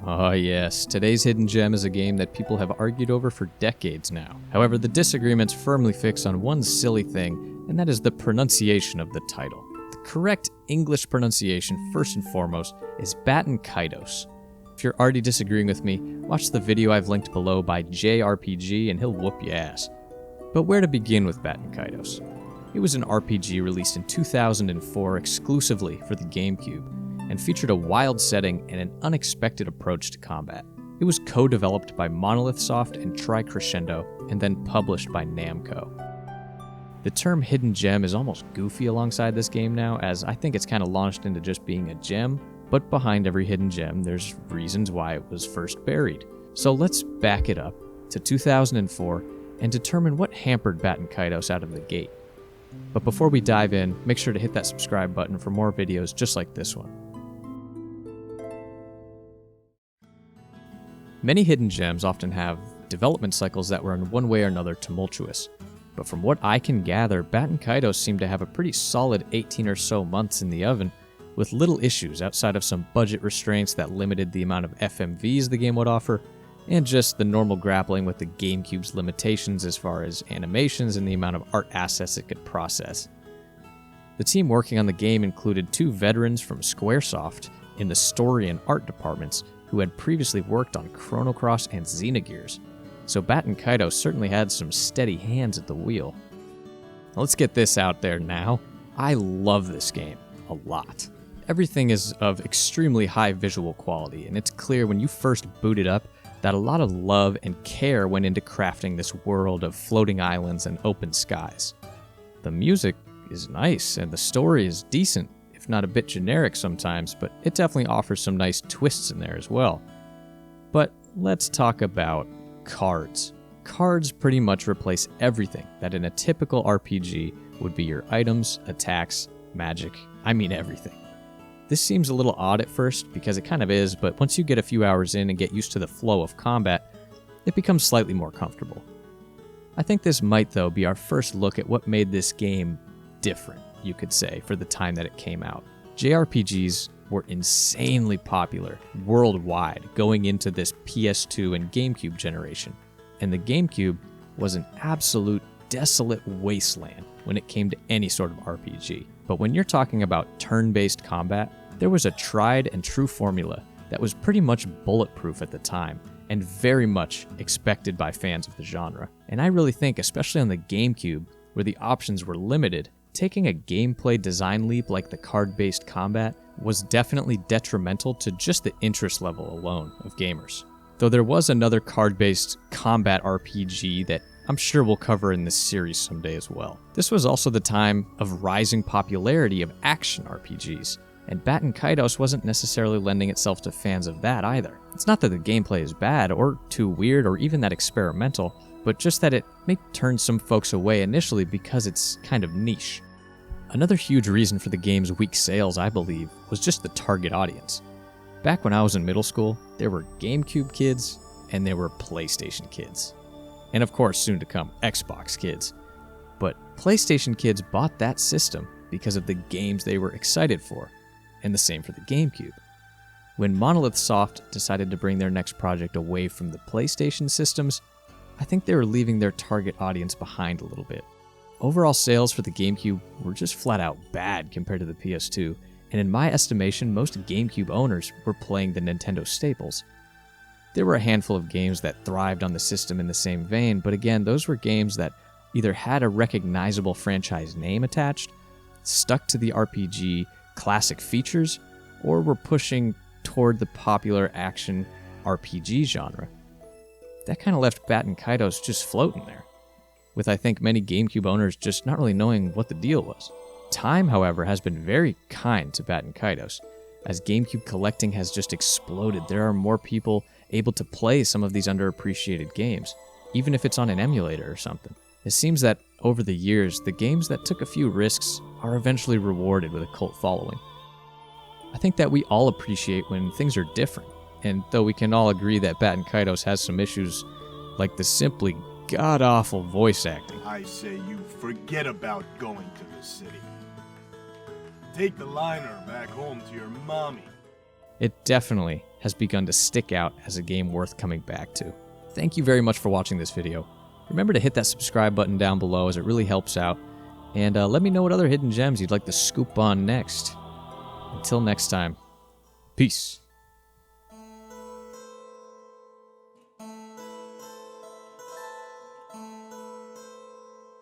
Oh yes, today's hidden gem is a game that people have argued over for decades now. However, the disagreements firmly fix on one silly thing, and that is the pronunciation of the title. The correct English pronunciation, first and foremost, is Baten Kaitos. If you're already disagreeing with me, watch the video I've linked below by JRPG and he'll whoop your ass. But where to begin with Baten Kaitos? It was an RPG released in 2004 exclusively for the GameCube, and featured a wild setting and an unexpected approach to combat. It was co-developed by Monolith Soft and Tri-Crescendo, and then published by Namco. The term hidden gem is almost goofy alongside this game now, as I think it's kind of launched into just being a gem, but behind every hidden gem, there's reasons why it was first buried. So let's back it up to 2004 and determine what hampered Baten Kaitos out of the gate. But before we dive in, make sure to hit that subscribe button for more videos just like this one. Many hidden gems often have development cycles that were in one way or another tumultuous, but from what I can gather, Baten Kaitos seemed to have a pretty solid 18 or so months in the oven, with little issues outside of some budget restraints that limited the amount of FMVs the game would offer, and just the normal grappling with the GameCube's limitations as far as animations and the amount of art assets it could process. The team working on the game included two veterans from Squaresoft in the story and art departments who had previously worked on Chrono Cross and Xenogears, so Baten Kaitos certainly had some steady hands at the wheel. Now let's get this out there now. I love this game a lot. Everything is of extremely high visual quality, and it's clear when you first boot it up that a lot of love and care went into crafting this world of floating islands and open skies. The music is nice, and the story is decent, if not a bit generic sometimes, but it definitely offers some nice twists in there as well. But let's talk about cards. Cards pretty much replace everything that in a typical RPG would be your items, attacks, magic, I mean everything. This seems a little odd at first, because it kind of is, but once you get a few hours in and get used to the flow of combat, it becomes slightly more comfortable. I think this might, though, be our first look at what made this game different, you could say, for the time that it came out. JRPGs were insanely popular worldwide going into this PS2 and GameCube generation, and the GameCube was an absolute desolate wasteland when it came to any sort of RPG. But when you're talking about turn-based combat, there was a tried and true formula that was pretty much bulletproof at the time, and very much expected by fans of the genre. And I really think, especially on the GameCube, where the options were limited, taking a gameplay design leap like the card-based combat was definitely detrimental to just the interest level alone of gamers. Though there was another card-based combat RPG that I'm sure we'll cover in this series someday as well. This was also the time of rising popularity of action RPGs, and Baten Kaitos wasn't necessarily lending itself to fans of that either. It's not that the gameplay is bad, or too weird, or even that experimental, but just that it may turn some folks away initially because it's kind of niche. Another huge reason for the game's weak sales, I believe, was just the target audience. Back when I was in middle school, there were GameCube kids, and there were PlayStation kids. And of course, soon to come, Xbox kids. But PlayStation kids bought that system because of the games they were excited for, and the same for the GameCube. When Monolith Soft decided to bring their next project away from the PlayStation systems, I think they were leaving their target audience behind a little bit. Overall sales for the GameCube were just flat out bad compared to the PS2, and in my estimation, most GameCube owners were playing the Nintendo staples. There were a handful of games that thrived on the system in the same vein, but again, those were games that either had a recognizable franchise name attached, stuck to the RPG classic features, or were pushing toward the popular action RPG genre. That kind of left Baten Kaitos just floating there, with I think many GameCube owners just not really knowing what the deal was. Time, however, has been very kind to Baten Kaitos. As GameCube collecting has just exploded, there are more people able to play some of these underappreciated games, even if it's on an emulator or something. It seems that over the years, the games that took a few risks are eventually rewarded with a cult following. I think that we all appreciate when things are different, and though we can all agree that Baten Kaitos has some issues, like the simply god-awful voice acting. I say you forget about going to the city. Take the liner back home to your mommy. It definitely has begun to stick out as a game worth coming back to. Thank you very much for watching this video. Remember to hit that subscribe button down below as it really helps out. And let me know what other hidden gems you'd like to scoop on next. Until next time, peace.